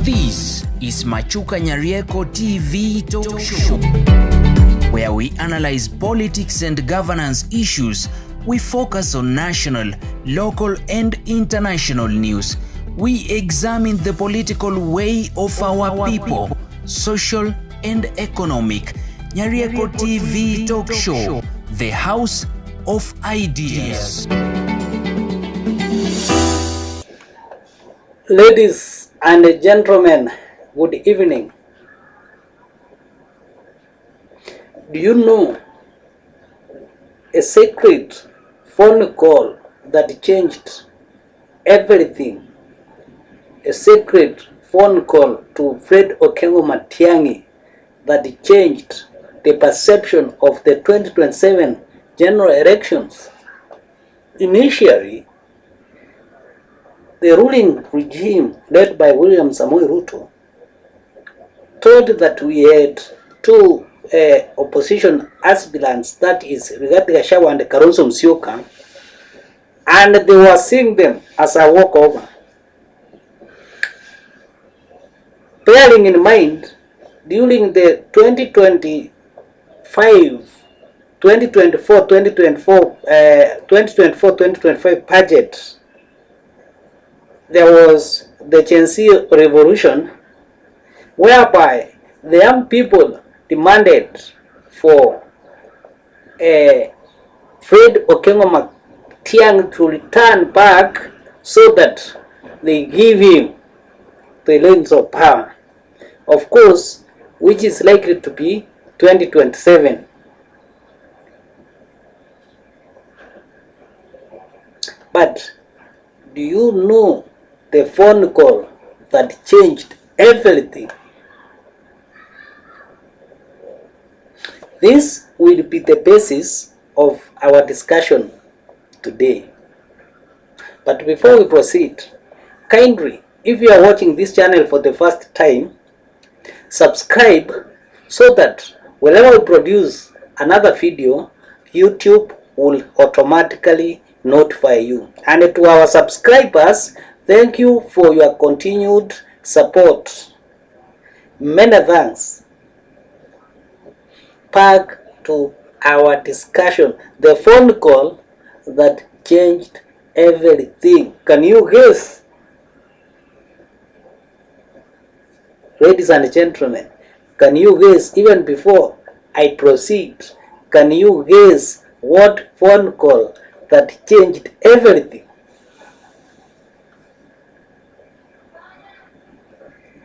This is Machukanyarieko TV talk show, where we analyze politics and governance issues. We focus on national, local and international news. We examine the political way of our people, social and economic. Nyarieko TV talk show, the house of ideas. Ladies and gentlemen, good evening. Do you know a secret phone call that changed everything? A secret phone call to Fred Matiang'i that changed the perception of the 2027 general elections. Initially, the ruling regime led by William Samoei Ruto told that we had two opposition aspirants, that is Rigathi Gachagua and Kalonzo Musyoka, and they were seeing them as a walkover. Bearing in mind, during the 2024-2025 budget, there was the Gen Z revolution, whereby the young people demanded for Fred Matiang'i to return back so that they give him the reins of power. Of course, which is likely to be 2027. But do you know the phone call that changed everything? This will be the basis of our discussion today. But before we proceed, kindly, if you are watching this channel for the first time, subscribe so that whenever we produce another video, YouTube will automatically notify you. And to our subscribers, thank you for your continued support. Many thanks. Back to our discussion, the phone call that changed everything. Can you guess? Ladies and gentlemen, can you guess? Even before I proceed, can you guess what phone call that changed everything?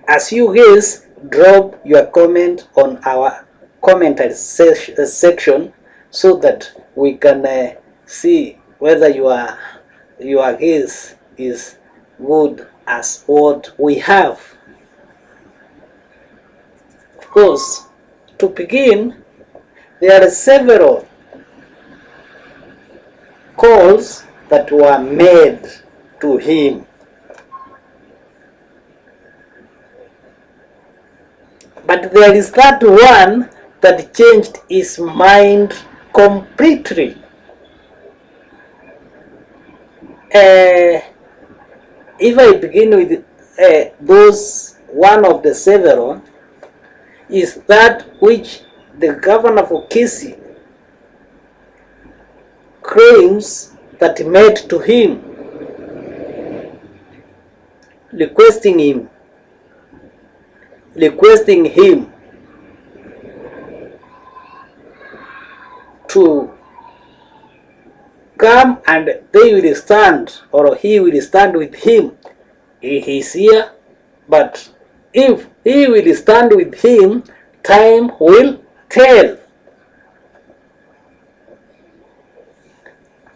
As you guess, drop your comment on our commentary section so that we can see whether your guess is good as what we have. Of course, to begin, there are several calls that were made to him. But there is that one that changed his mind completely. If I begin with those, one of the several is that which the governor of Kisii claims that made to him, requesting him to come and they will stand, or he will stand with him. He is here, but if he will stand with him, time will tell.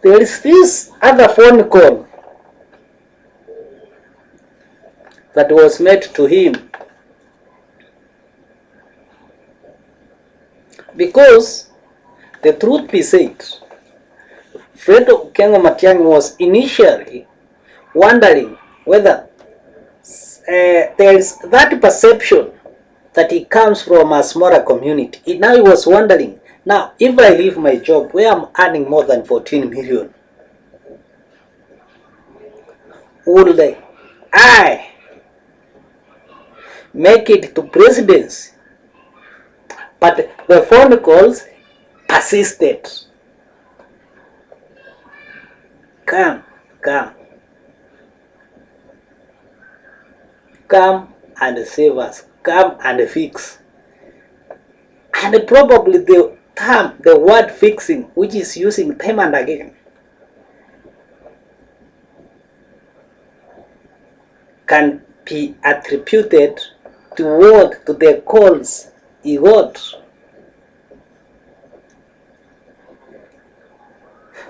There is this other phone call that was made to him, because the truth be said, Fred Matiang'i was initially wondering whether there is that perception that he comes from a smaller community. Now he was wondering, now if I leave my job where I'm earning more than 14 million, would I make it to presidency. But the phone calls persisted. Come, come. Come and save us. Come and fix. And probably the term, the word fixing, which is using time and again, can be attributed to the calls he got.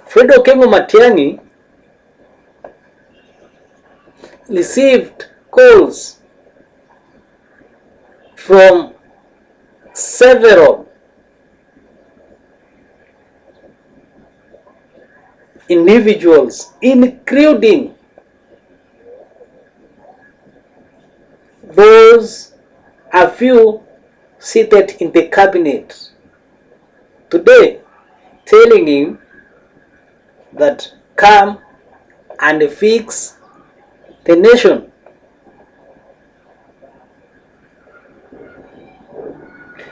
Fred Okengo Matiang'i received calls from several individuals, including those a few seated in the cabinet today, telling him that come and fix the nation.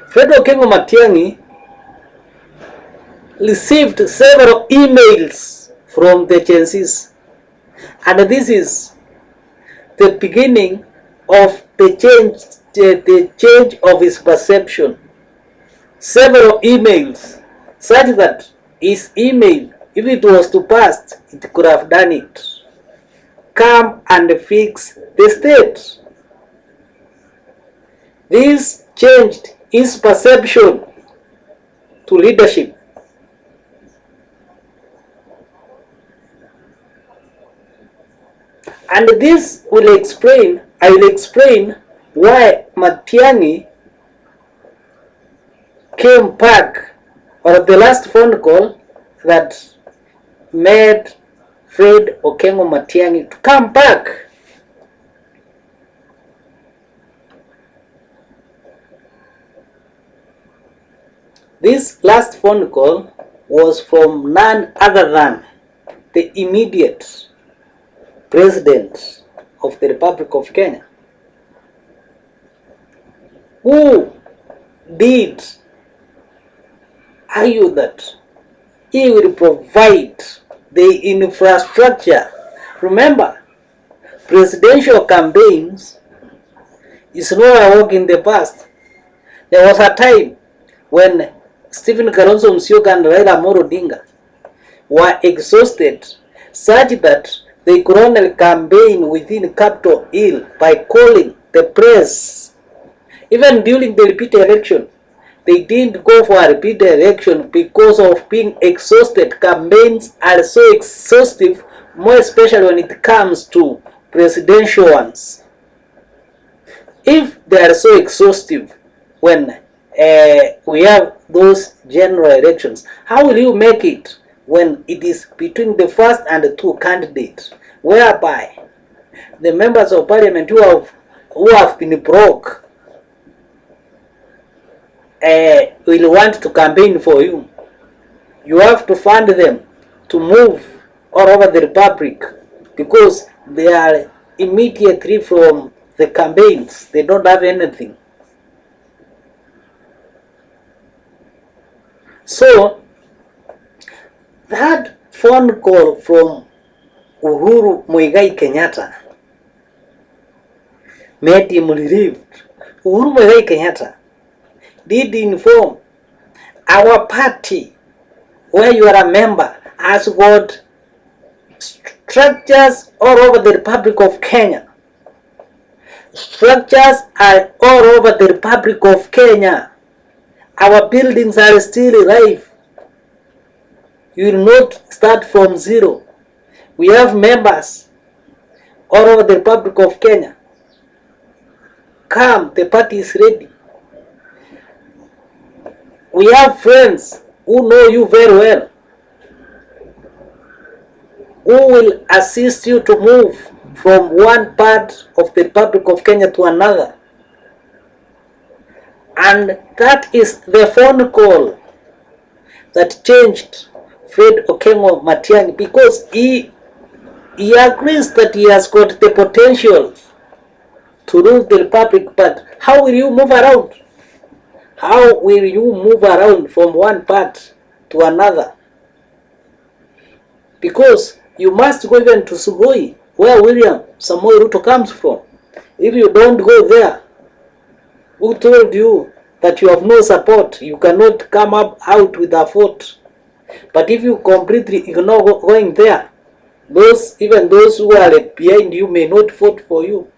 Fred Okengo Matiang'i received several emails from the agencies, and this is the beginning of the change of his perception. Several emails, such that his email, if it was to pass, it could have done it. Come and fix the state. This changed his perception to leadership. And this will explain, I will explain why Matiang'i came back, or the last phone call that made Fred Okengo Matiang'i to come back. This last phone call was from none other than the immediate President of the Republic of Kenya, who did argue that he will provide the infrastructure. Remember, presidential campaigns is not a work in the past. There was a time when Stephen Kalonzo Musyoka and Raila Amolo Odinga were exhausted, such that they could only campaign within Capitol Hill by calling the press. Even during the repeat election, they didn't go for a repeat election because of being exhausted. Campaigns are so exhaustive, more especially when it comes to presidential ones. If they are so exhaustive when we have those general elections, how will you make it when it is between the first and the two candidates, whereby the members of parliament who have been broke will want to campaign for you? You have to fund them to move all over the republic because they are immediately from the campaigns. They don't have anything. So that phone call from Uhuru Muigai Kenyatta made him relieved. Uhuru Muigai Kenyatta did inform our party, where you are a member, has got structures all over the Republic of Kenya. Structures are all over the Republic of Kenya. Our buildings are still alive. You will not start from zero. We have members all over the Republic of Kenya. Come, the party is ready. We have friends who know you very well, who will assist you to move from one part of the Republic of Kenya to another. And that is the phone call that changed Fred Okengo Matiang'i, because he agrees that he has got the potential to rule the republic, but how will you move around? How will you move around from one part to another? Because you must go even to Sugoi, where William Samoei Ruto comes from. If you don't go there, who told you that you have no support? You cannot come up out with a vote. But if you completely ignore going there, even those who are behind you may not vote for you.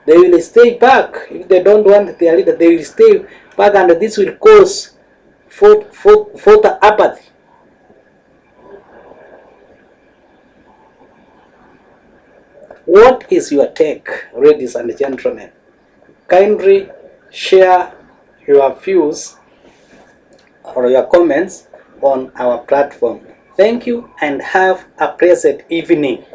They will stay back. If they don't want their leader, they will stay back, and this will cause voter apathy. What is your take, ladies and gentlemen? Kindly share your views or your comments on our platform. Thank you and have a pleasant evening.